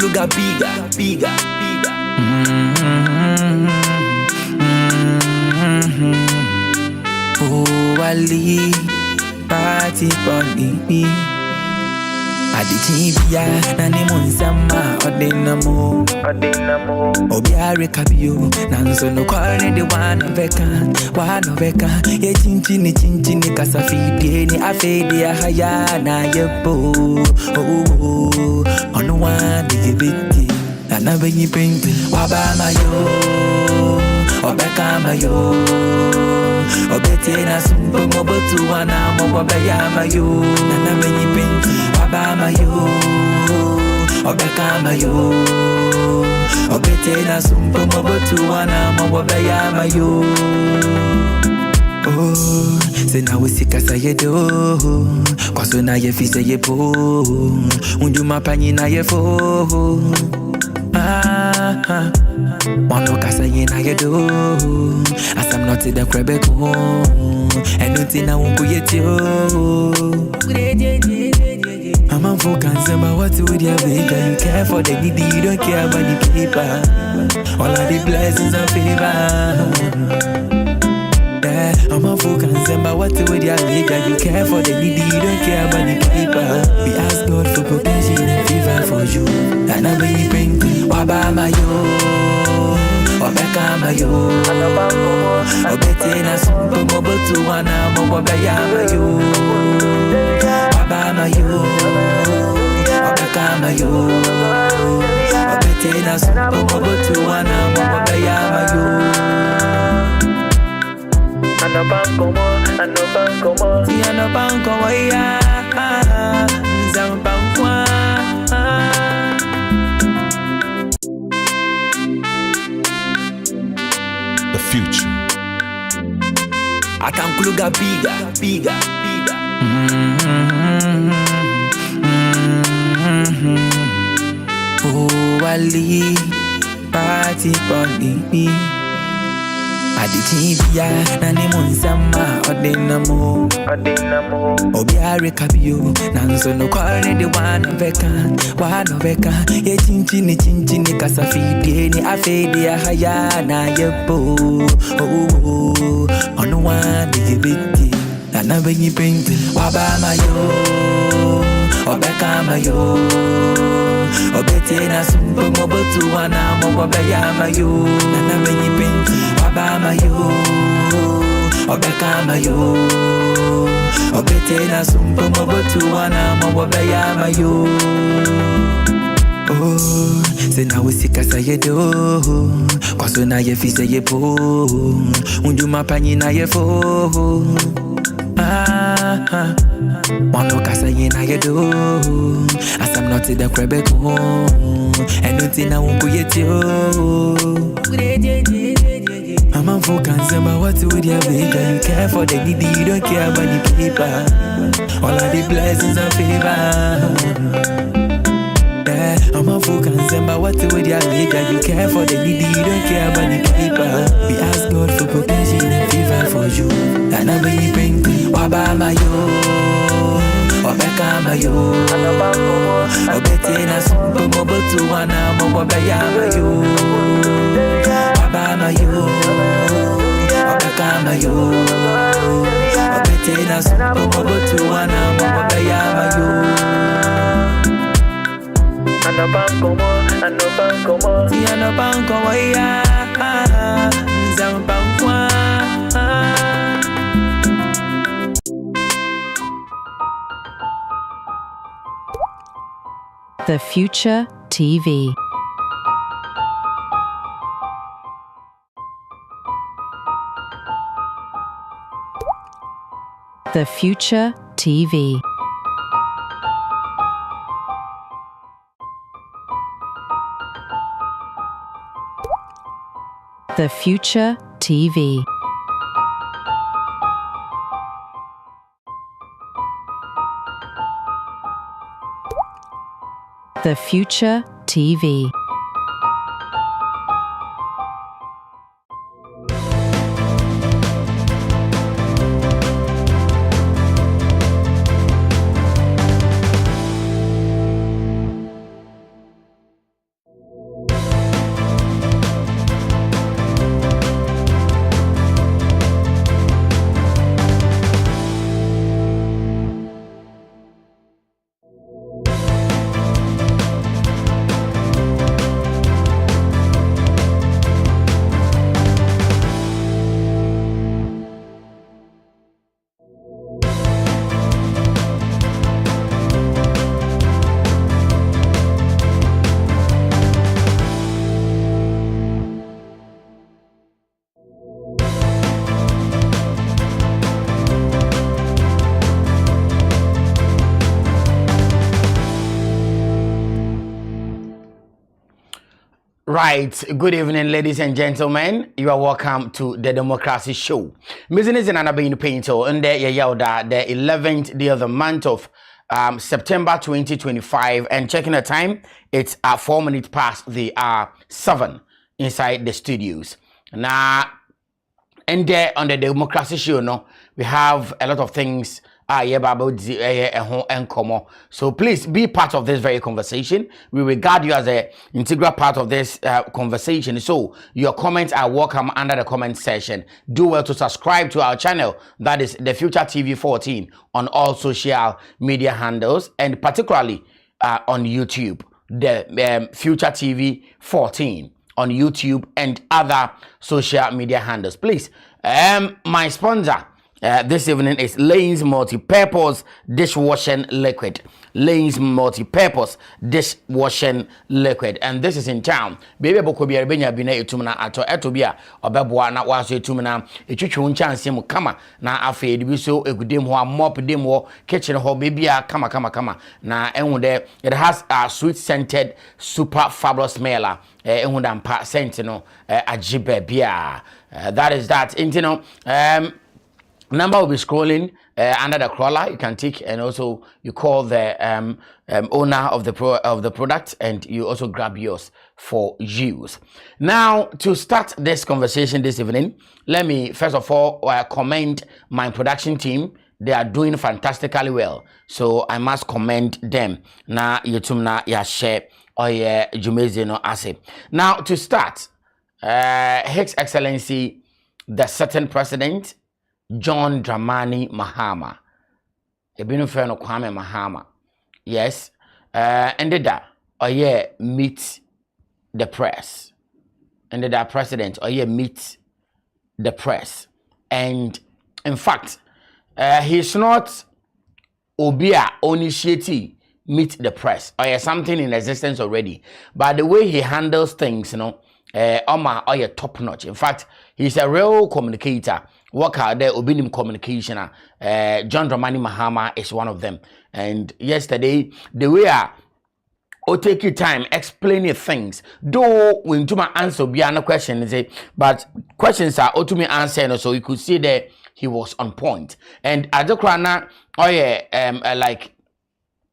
Kuluga bigger. Oh, Ali, party bunny. Adijibia nani munsama odinamo Obiare kabio nanzo no kware de one veka ye chinchini kasafidi ni afedi ya haya na yepo oh ono one digibiti na benyi painting wabama yo obeka mayo obete na sumbo mobotu wana mobobeya mayo na benyi painting wabama yo obeka mayo obete na sumbo mobotu wana mobobeya mayo oh se na wusika sayedo kwaso na ye fise ye po unjuma panyi na ye fo Mono kasa yena yedo as I'm not in the crebe ko and nothing na won't get you I'm on focus about what to do you care for the needy you don't care about the paper all of the blessings and favor I'm on focus about what to do you care for the needy you don't care about the paper we ask God for protection and favor for you and I believe in Wabama yo, Obeka mayo, Obete na sumpo mobotu wana mobobeya mayo. Wabama yo, Obeka mayo, Obete na sumpo mobotu wana mobobeya mayo. Anobanko ya, Zambankwa. Future. I can Kuluga bigger. Oh, Ali, party bunny. Adijibia nani munsama odinamo Obiare kabio nanzo no kware de one veka ye chinchini kasafidi ni afedi ya haya na yepo oh ono one digibiti na benyi painting wabama yo obeka mayo obete na sumpo mobotu wana mobobeya mayo na benyi painting wabama yo obeka mayo obete na sumpo mobotu wana mobobeya mayo oh se na wusika sayedo kwaso na ye fise ye po unjuma panyi na ye fo Mono kasa yena yedo as I'm not in the crebe ko and nothing na won't get you I'm on focus about what to do you care for the needy you don't care about the paper all of the blessings and favor I'm on focus about what to do you care for the needy you don't care about the paper we ask God for protection and favor for you and I believe in Wabama yo Obeka mayo Obete na sumpo mobotu wana mobobeya mayo Wabama yo Obeka mayo Obete na sumpo mobotu wana mobobeya mayo Anobanko ya Zambankwa The Future TV. The Future TV. The Future TV. The Future TV. Right, good evening, ladies and gentlemen. You are welcome to the Democracy Show. Business in Anabin Painter, and the 11th day of the month of September 2025. And checking the time, it's 4 minutes past the 7 inside the studios. Now, and there on the Democracy Show, no, we have a lot of things. So please be part of this very conversation. We regard you as an integral part of this conversation. So your comments are welcome under the comment section. Do well to subscribe to our channel, that is the Future TV 14, on all social media handles, and particularly on YouTube, the Future TV 14 on YouTube and other social media handles. Please, my sponsor this evening is Lane's Multi-Purpose Dishwashing Liquid. Lane's Multi-Purpose Dishwashing Liquid. And this is in town. Baby Bokobia Benya Bina Etumana Ato Etobia, Obabwa, not was Etumana, a chichun chance him kama, na afe dibiso, a good demo, mop demo, kitchen ho, babya, kama. Na enwude, it has a sweet scented, super fabulous smeller. Enwudan pa sentinel, ajibe bia. That is that. Intino, number will be scrolling under the crawler. You can tick, and also you call the owner of the product, and you also grab yours for use. Now, to start this conversation this evening, let me first of all commend my production team. They are doing fantastically well, so I must commend them. Na yetumna ya share or ya jumezi no ase. Now, to start, His Excellency the certain President John Dramani Mahama. Ebinu friend Kwame Mahama. Yes. Ended that. Meet the press. Ended that president. Meet the press. And in fact, he's not Obia initiative meet the press. Something in existence already. But the way he handles things, top notch. In fact, he's a real communicator. Worker there, Obinim Communication. John Dramani Mahama is one of them. And yesterday, the way take your time explaining things. Though when to my answer be no question, but questions are to me answering, so you could see that he was on point. And Adokrana, like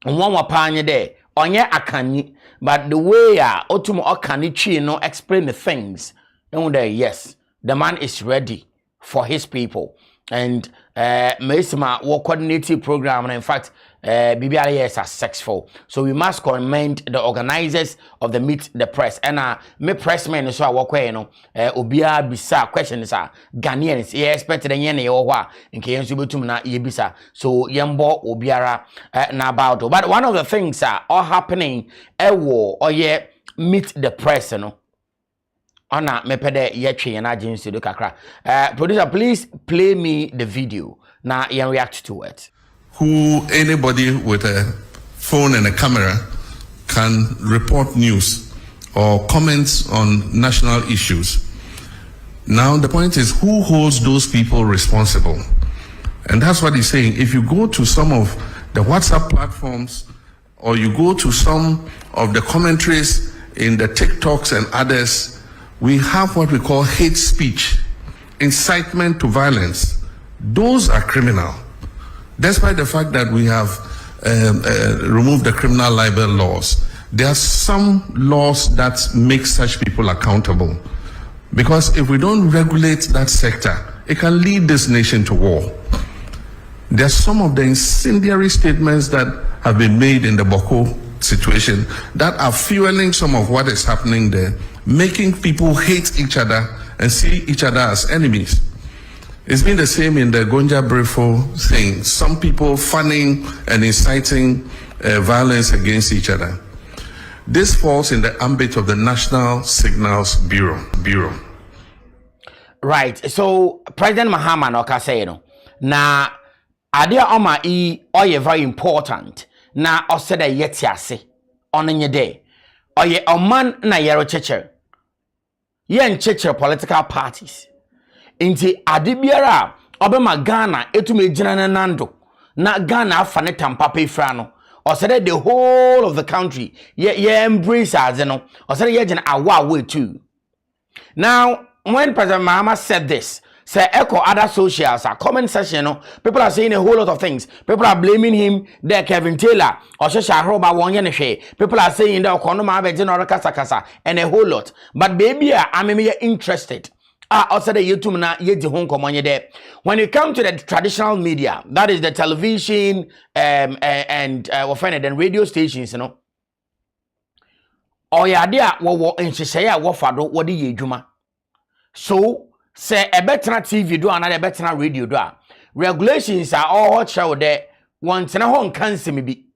one wapanya there, onye akani, but the way Otumo Okani no explain the things. And yes, the man is ready for his people. And Mesima will coordinate the program, and in fact, BBRA is successful. So we must commend the organizers of the Meet the Press. And me pressmen so work obia bisa questions are Ghanaians. He expected the yene owa in case you betum na yebisa. So yembo obiara na about. But one of the things are all happening Meet the Press, Ona mepede yetwe yana jinsi do kakra. Producer, please play me the video. Now you react to it. Who anybody with a phone and a camera can report news or comments on national issues. Now the point is, who holds those people responsible? And that's what he's saying. If you go to some of the WhatsApp platforms, or you go to some of the commentaries in the TikToks and others, we have what we call hate speech, incitement to violence. Those are criminal. Despite the fact that we have removed the criminal libel laws, there are some laws that make such people accountable. Because if we don't regulate that sector, it can lead this nation to war. There are some of the incendiary statements that have been made in the Boko situation that are fueling some of what is happening there, making people hate each other and see each other as enemies. It's been the same in the Gonja Brefo thing. Some people fanning and inciting violence against each other. This falls in the ambit of the National Signals Bureau. Right. So President Mahama no ka say no. Na ade oma oye very important. Na oseda yetiase onenye de. Oye oman na yero cheche. Yen cheche political parties. Inti ade biara obema Ghana etume gina nando. Na Ghana afa ne tampa pe fra no. or said the whole of the country yeah embrace as no or said yeah awa way too. Now when President Mahama said this, say echo other socials, a comment section, no, people are saying a whole lot of things. People are blaming him, there Kevin Taylor, or Shasha Roba Wanyaneshe. People are saying the Okonoma General Kasa and a whole lot. But baby, I'm interested. Also the YouTube na yeti home komonye there. When you come to the traditional media, that is the television and radio stations, you know. Or ya dia wo nhyehyɛ wo fado wo de yedwuma. So say a better TV do another better radio do. Regulations are all show there. Once na hon cancer maybe.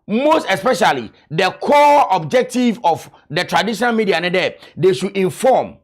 Most especially the core objective of the traditional media and there, they should inform,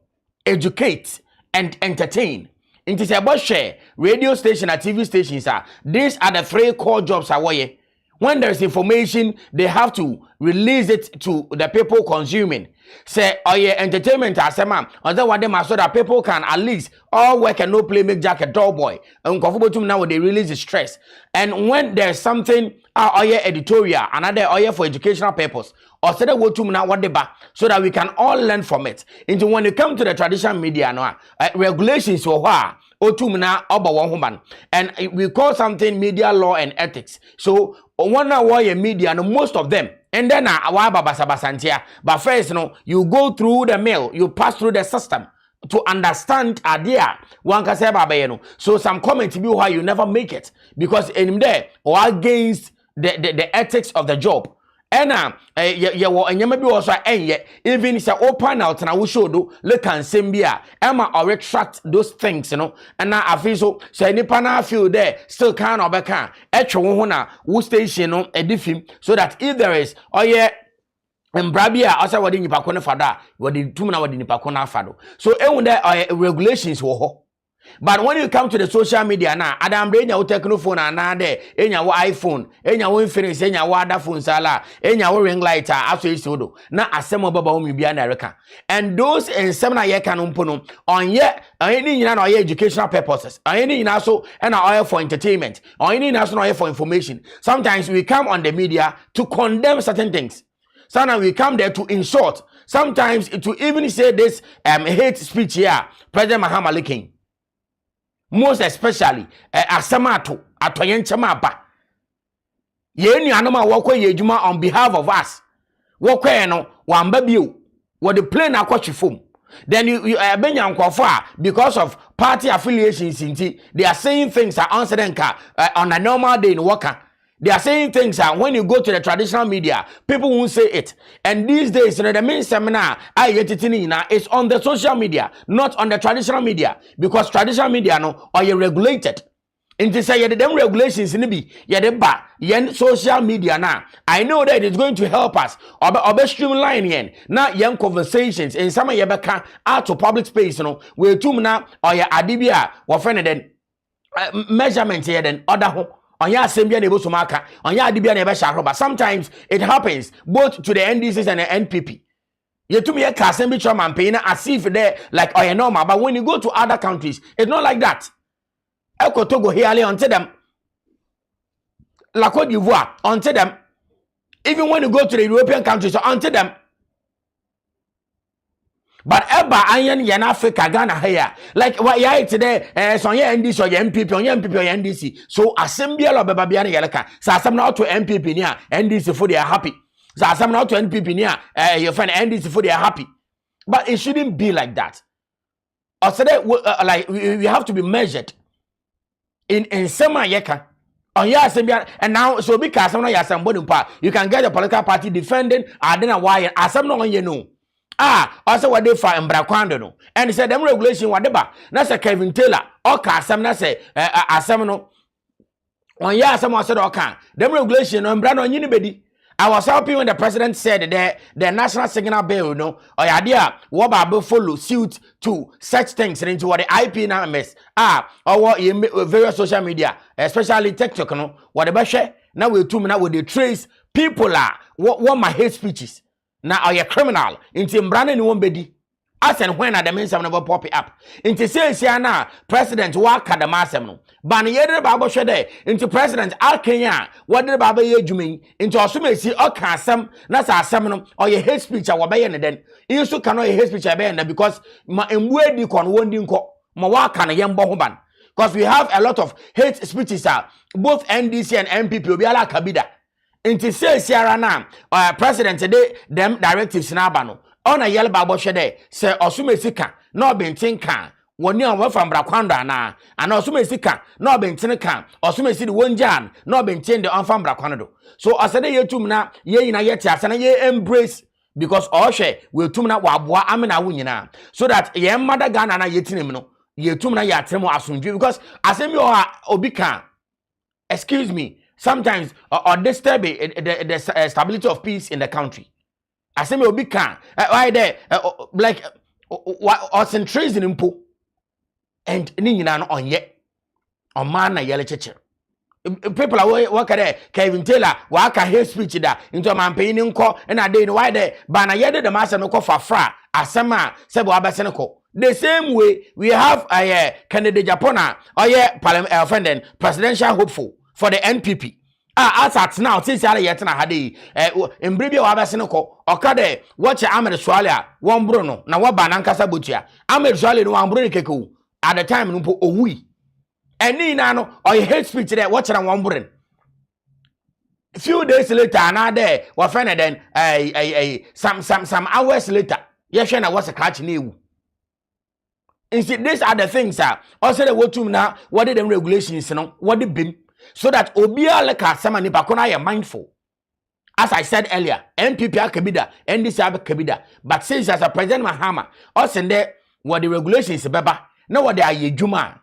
educate and entertain. It is about share radio station and TV stations are. These are the three core jobs away. When there is information, they have to release it to the people consuming. Say, oh yeah, entertainment as a man. Other one them so that people can at least all work and no play make Jack a doll boy. And comfortable now they release the stress. And when there's something oh yeah editorial, another oh yeah for educational purpose, or say that what to now what they back so that we can all learn from it. Into when you come to the traditional media now, regulations or what. Otumna oba one woman, and we call something media law and ethics. So one warrior media, and most of them, and then but first, you go through the mail, you pass through the system to understand idea. One can say so some comments be why you never make it because in there or against the ethics of the job. And and you may be also even if you open out and I will show do look and Simbia Emma or retract those things, you know. And now I feel so say nipa na feel there still can or back who station on a diffim so that if there is oh yeah and Brabia also what in Nipakona Fada, what the 2 minutes in Nipakona Fado. So there regulations were. But when you come to the social media now, Adam Brain your technophone and now there, in your iPhone, in your Infinix, in your water phone sala, in your ring lighter, after you so now assemble Baba be America. And those in seminar ye can umpono on yet any educational purposes, or any also and oil for entertainment, or any national oil for information. Sometimes we come on the media to condemn certain things. Sometimes we come there to insult. Sometimes to even say this hate speech here, President Mahama King. Most especially asamato atoyenchema ba ye nuanoma wokwa yejuma on behalf of us wokwa no wamba bio wo the plane akwachifom then you benya nkwofo because of party affiliations inti they are saying things are uncertain on a normal day in worker. They are saying things that when you go to the traditional media, people won't say it. And these days, the main seminar is on the social media, not on the traditional media. Because traditional media are regulated. And to say them regulations in the social media now. I know that it's going to help us or streamline now young conversations in some of out to public space, where two now or your adibia or friend then measurement here then other home. On your assembly able to mark on your adibia never shall but sometimes it happens both to the NDCs and the NPP. You to me a assembly campaign as if they're like or normal, but when you go to other countries, it's not like that. Eko Togo here onto them. La Côte d'Ivoire onto them. Even when you go to the European countries, onto them. But Eba Iron Yan Africa Ghana here. Like what ya today, so your NDC or your MPP or your MPP or your NDC. So assembly of Babiana Yalaka. So some now to MPP near NDC for they are happy. So some now to NPP near your friend NDC for they are happy. But it shouldn't be like that. Or so that like we have to be measured in sema yeka. On your assembly and now so because some of somebody you can get a political party defending I don't know why as some no you know. Also what they find Braquando no. And he said them regulation whatever. That's a Kevin Taylor. Okay, some na say asemno. On ya someone said okay. Them regulation on brand on anybody. I was happy when the president said that the national signal bill, or idea what about follow suit to such things into what the IP now mess. Or what various social media, especially TikTok, no, whatever share. Now we 2 minutes with the trace people are what my hate speeches. Now are you criminal? Into Brandon won't be. as and when the means never pop up into say na president wa kadamasem no ban yedre babo hwede into president alkenya wadre baba ye dwumen into osomesi oka asem na sa asem no oye hate speech a wobaye ne den inso ka no ye hate speech a be na because ma embuedi kon wondi nko ma wa ka na yembo ho ban because we have a lot of hate speeches both NDC and MPP obiala kabida into say na president de them directives na aba no ona yele babo hwede se osomesi ka na obentin ka woni an wa fam brakwanda na ana osomesi ka na obentin ka osomesi de wonjan na obentin de anfam brakwando so asade yetum na ye yina yete asana ye embrace because ohwe we tum na waboa amena wo nyina so that ye mada Ghana na yetinim no yetum na yatremo asundwe because asemi obi ka excuse me sometimes or disturb the stability of peace in the country. Asemi obi ka why there like or centration impo and ni nyina no onye o man na yele cheche people are work there Kevin Taylor wa ka hate speech da into man pay ni nko na dey no why there ba na yede the master no ko fafra asema se bo abese no ko the same way we have candidate Japona or presidential hopeful for the NPP as at now since ya yet na hade embribia wa abese no ko okade watch Ahmed Swale won bro no na wa ba na nkasa botua Ahmed Swale no wan bro ne keke at the time no po owui eni na no or hate speech there watch na wan bro few days later na there wa friend then some hours later yes na was a catch na ewu. Instead, these are the things also the wotum na what the regulations no what the bim so that obia leka sama ni bakona ya mindful. As I said earlier, MPP akabida, NDC akabida, but since as a President Mahama, also there what the regulations beba, now what they are yejuma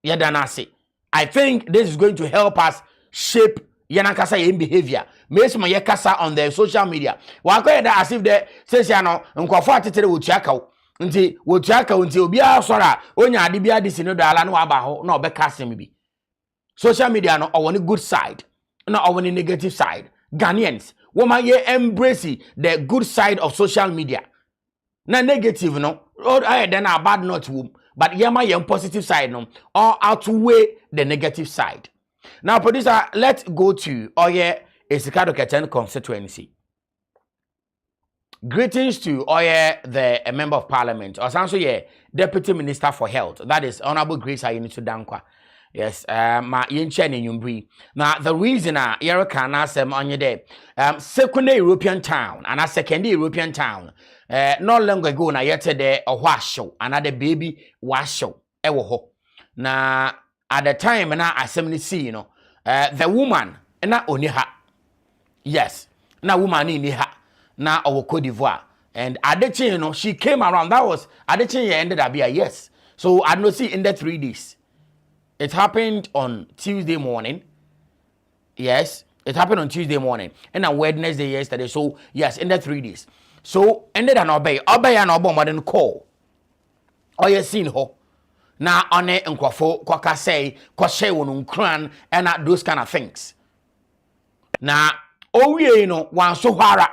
yadanase. I think this is going to help us shape yanakasa yin behavior. Mesmo yakasa on the social media. Wako da as if they says no nkofo atetere wotuaka nti wotuaka nti obi asora onya ade bia de sino dala no aba ho na obeka asem bi. Social media no or good side, no or negative side. Ghanaians, woman ye embrace the good side of social media. Na negative no, or then a bad not womb, but yama ye positive side no, or outweigh the negative side. Now, producer, let's go to Oye Esikado Keten constituency. Greetings to Oye, the member of parliament, or also deputy minister for health. That is Honorable Grace Ayinisu Dankwa. Yes, ma yenchene nyumbri. Now the reason yere kana asem onye de second European town and a second European town not long ago na yete de ohwasho another baby washo ewo ho. Na at the time na asem ni see the woman na oni ha. Yes, na woman ni ha na owo Cote d'Ivoire and Adechi she came around. That was Adechi ended up here. Yes. So I don't see in the 3 days. It happened on Tuesday morning. Yes, it happened on Tuesday morning. And on Wednesday yesterday. So, yes, in the 3 days. So, ended an obey. Obey an obey modern call. Or you seen ho. Now, on it and kwaka say, kwashe wonun kran, and those kind of things. Now, oh, one so hara.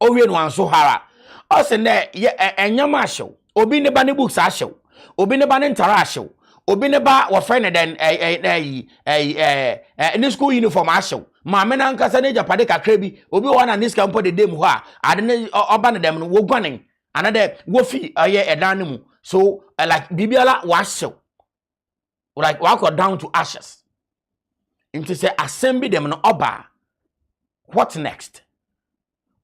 Oh, one so hara. Also, there, and yamasho. Obi ne bani books are show. Obi ne ba interasho obi ne ba wo friend den in school uniform asho ma me na nkasa ne japade kakra bi obi wo na niska mpo de dem ho a ade ne oba ne dem no wo gwanen another wo fi edan ne mu so like bibiala washo like wa go down to ashes into say assembly dem no oba what next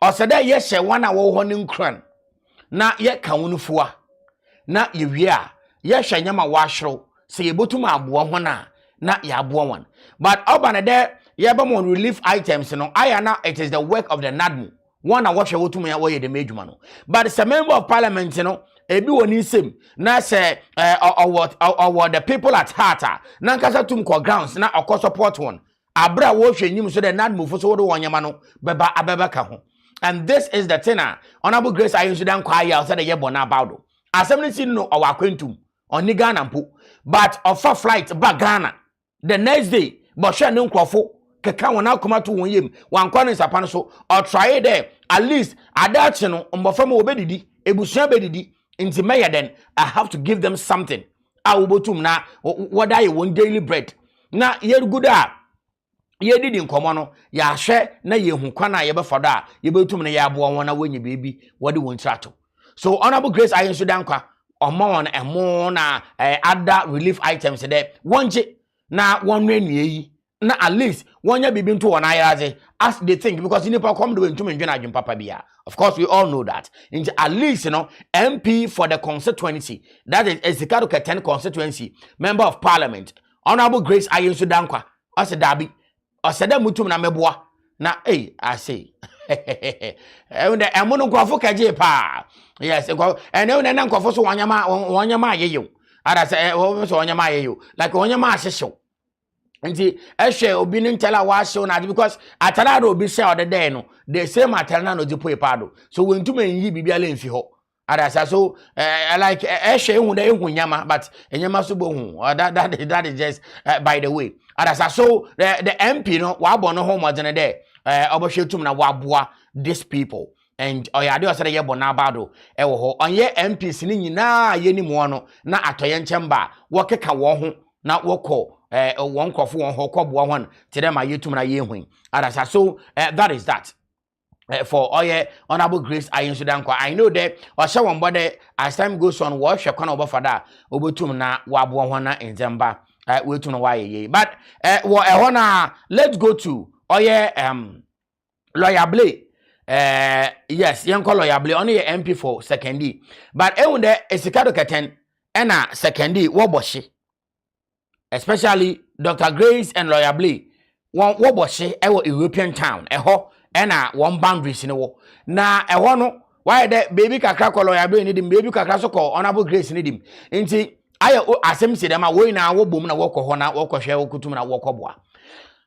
o say that ye hye wana wo ho ne nkran na ye ka wonufua na ye wie a ye hwe nyama wahwero se ye botum aboa ho na ye aboa wan but oba de ye ba mon relief items no ayana it is the work of the NADMO one na wahwe wotum ya wo ye de medwuma no but the member of parliament no ebi woni nsem na say or the people at heart na nkasa tum ko grounds na akọ support one abra wo hwe nyim so the NADMO fo so wo de wonyama no beba abeba ka ho and this is the thing Honorable Grace Ayinisu Dankwa ya said ye bona about assembly sin no or akwentum on Ghana mpo but offer flight back Ghana the next day but share no nkrofo keka wona akoma to won yem wankwa ne nsapa no so or try there at least adachi no mbofam obedidi ebusua bedidi nti meya then I have to give them something awobotum na wada ye won daily bread na ye good ye didi nkomo no ya hwe na ye hu kwana ye befodo ye betum na ye aboa wona wanyi bebi wode won trato. So Honorable Grace Ayensu Dankwa omon emo na other relief items there wonje na wonwe nuyi na at least wonya bibi nto wona ayaze as they think because in people come do ntum ndwena adwum papa bia. Of course we all know that in at least MP for the constituency, that is Esikado Keten constituency member of parliament Honorable Grace Ayensu Dankwa ose dabi ose da mutum na meboa na I say and the amono kwafo kaje pa yes and then na kwafo so wanyama yeyo ada say so wanyama yeyo like wanyama ahyehyw nti ehwe obi ni ntela wa hyew na because atala do obi share the day no the same atala no jipo ipado so wentum enyi bibia le mfi ho ada say so like ehwe ehu da ehu nyama but enyama so bo hu that is just by the way ada say so the MP no wa bo no ho mo dene there oboshetum na waboa these people and oyade osere ye bona bado ewo ho onye MPs ni nyina ye ni mo no na atoye nchemba wo keka wo ho na wokọ won kwofo won ho kwọboa hon tede ma yetum na ye hwen adasa so that is that for Honorable Grace Ayensu Dankwa. I know that osha won body as time goes on wo hwe kwana obofada obotum na waboa hon na nzemba wetum na waye but wo ho na let's go to Lawyer Blay. Yes, yanko Lawyer Blay only MP for secondary. But the Esikado Keten ena secondary woboshi. Especially Dr. Grace and Lawyer Blay. Woboshi ewo European town. Ena one boundaries in wo. Na no why the baby kakra ko Lawyer Blay need him baby kakra so ko Honorable Grace need him. Inti ayo asem si dem a wo na wo bom na wo ko ho na wo ko hwe wo kutum na wo ko boa.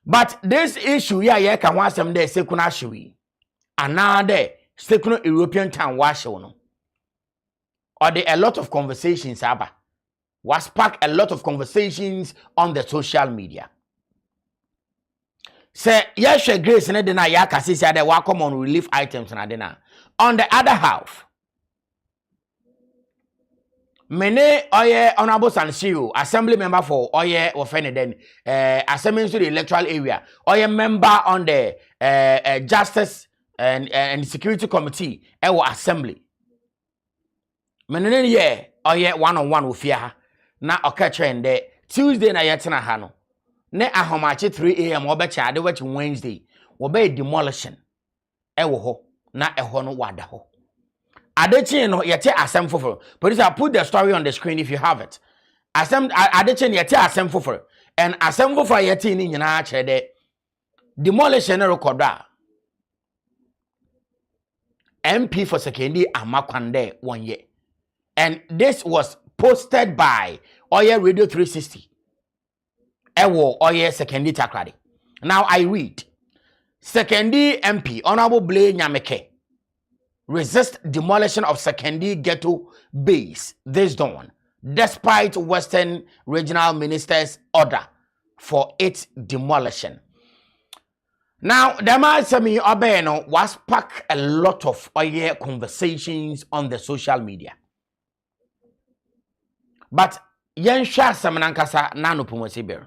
But this issue ya can want some day sekuna shiwi. Another sekuna European town washono. Or there a lot of conversations was spark a lot of conversations on the social media. Say yes, Grace and Edina Yaka says they welcome on relief items and Adena. On the other half, many Honorable Sansiu, assembly member for Ofeneden, assembly to the electoral area, member on the justice and security committee, assembly. Many one-on-one with ya. Na okache nde Tuesday na yetina hano. Ne ahomache 3 AM obecha ade wechi Wednesday. Wobe demolition. Ho na no wada ho. Adechi no yete asem foforo. Police, I put the story on the screen if you have it. Adechi yete asem foforo. And asem foforo yete ni nyina chede. Demolition recorda. MP for secondary amakwande 1 year. And this was posted by Radio 360. Secondary Takrade. Now I read. Secondary MP Honorable Blay Nyameke resist demolition of secondary ghetto base this dawn, despite Western Regional Minister's order for its demolition. Now, the man Obeno was spark a lot of conversations on the social media. But yen sha samanankasa nanu pumosiber.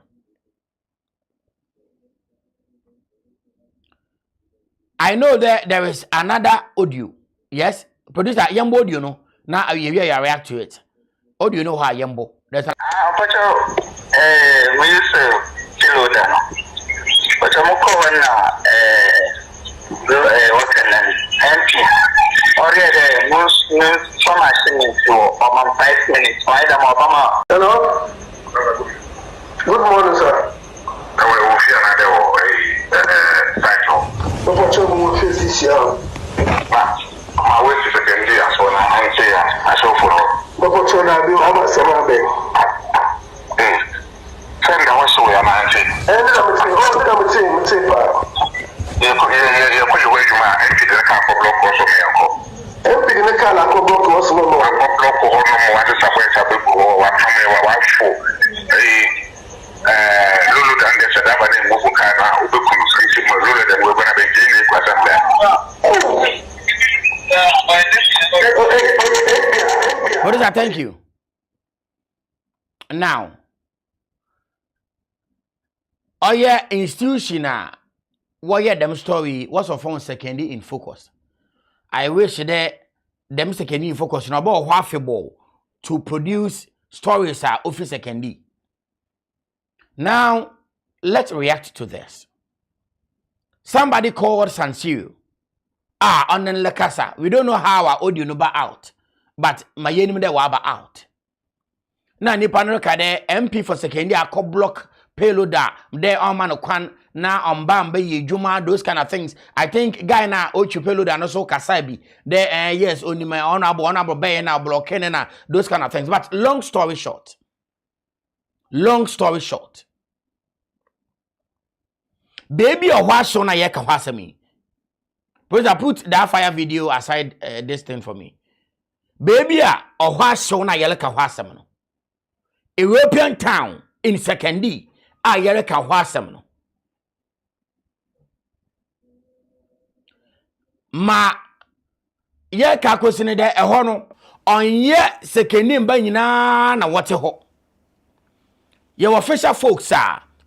I know that there is another audio. Yes, producer Yembo audio no. Now you react to it. Audio know how Yembo. There's a we use kilo dano. But I'm calling what can MP. Already most from my singing to 5 minutes. Hello. Good morning, sir. My way to secondary as well. I'm saying I shall follow. But I do have a summer day. Send the one so we are managing. And I'm saying, you put your way to my MP the car for block also me. MP the car like a block also no more. Block or no more. What is a way to go or what for? Lulu and the Sadabani Mukana, Ubukus. Pastor, thank you. Now, our institution, what them story was of on secondary in focus. I wish that them secondary in focus no about half a ball to produce stories are office secondary. Now, let's react to this. Somebody called Sansio. On the Lakasa. We don't know how our audio number out, but my enemy there were out. Now, Nipano Kade MP for secondary a block payloader there on Manokwan now on Bambe Juma those kind of things. I think guy na Ochu payloader and also Kasabi there yes only my honorable bay now blocking na those kind of things. But long story short, baby or what so na yeka wasami. Please put that fire video aside this thing for me. Baby or what so na yeleka wasam no. European town in secondary a yeleka wasam no. Ma ye ka kwesine de eho no onye secondary mba nyina na wote ho. Ye official folks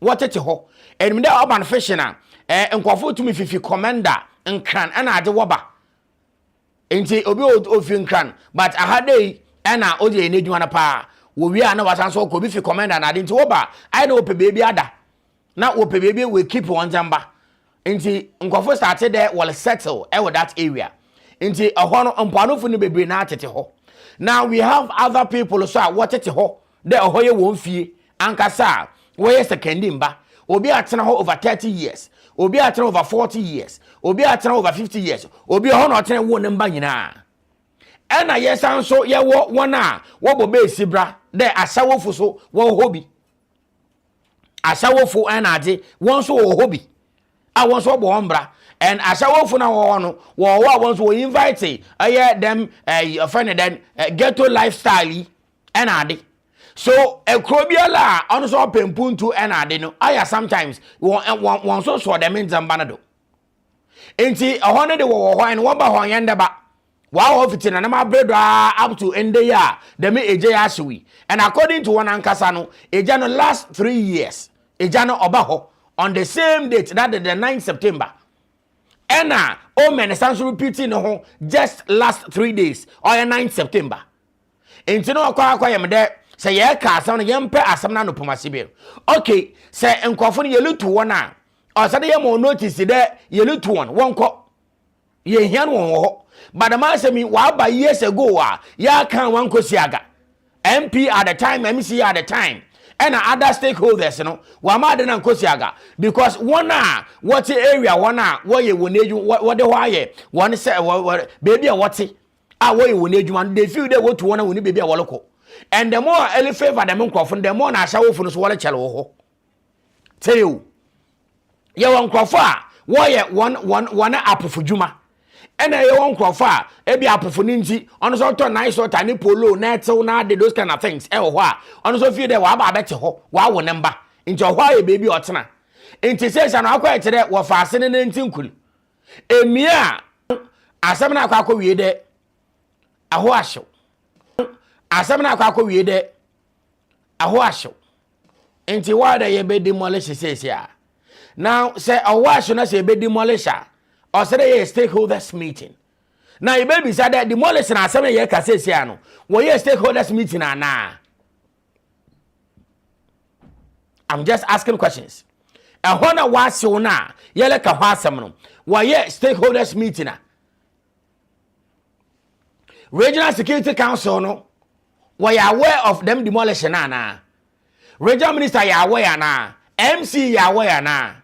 wote te ho. Enimi de urban fishing nkofo tumi fifi commander nkran ana ade woba. Enti obi ofi nkran but ahade ana oje enedwuma na pa wo wi ana wasanso ko bi fi commander na ade nti woba ai na ope baby ada na ope baby we keep one jamba. Enti nkofo started there will settle with that area. Enti ahono mpanofu ni bebre na atete ho. Now we have other people so watete ho de ahoye won fie ankasa we secondary mba obi atena ho over 30 years obi atena over 40 years obi atena over 50 years obi ho na atena wo ne mba nyina ena yesan so ye wo wona wo bobe sibra de asawofo so wo hobi asawofo ena ade won so wo hobi a won so bo ombra and asawofo na wo no wo won so invite them friend then ghetto lifestyle ena ade. So a crobiala on so pempuntu and adeno. I sometimes one so them in Zambanado. Enti a honor the war and one by Hoyandaba. Wow of it in an bread up to end the year, the me AJ Ashui. And according to one Ankasano, a jano last 3 years, a jano obaho on the same date that the 9th September. Ena oh man essentially repeating no just last 3 days or 9th September. Enti no kwa there. Say ye ka asam na yempe asam na no pomasibe. Okay, say enkofo ne yelutu won a. O say ye mo notice de yelutu won wonko. Ye hian won ho. But the man say me wa ba years ago ya kan wan kosiaga. MP at the time, MC at the time. And other stakeholders, wa ma de na kosiaga because one what area one where you woneju what the why one say baby what where you woneju man they feel they want to one woni baby awoloko. And the more early favor them microphone, the more na shawo funu so wale chelo ho. Tell you. Ye won krofa, wo ye one apofu juma. And ye won krofa, e bi apofu nti, ono so to nice water ni polo, na etel na de those kind of things. E ho a, ono so feel there wa ba beti ho, wa wo number. Nti ho a ye baby otena. Nti say say na akwa etere wo fa ase ne nti nkuli. Emia asem na akwa wie de aho ahyew. Asem na akwa wie de aho ahyew enti wa da ye be demolish sese now say aho ahyew na say be demolish or say ye stakeholders meeting now ye be say that demolish na asem ye ka sese no wo ye stakeholders meeting ana. I'm just asking questions. Aho na wa ahyew na ye le ka ho asem no wo ye stakeholders meeting na Regional Security Council no we are aware of them demolition na regional minister you aware na MC you aware na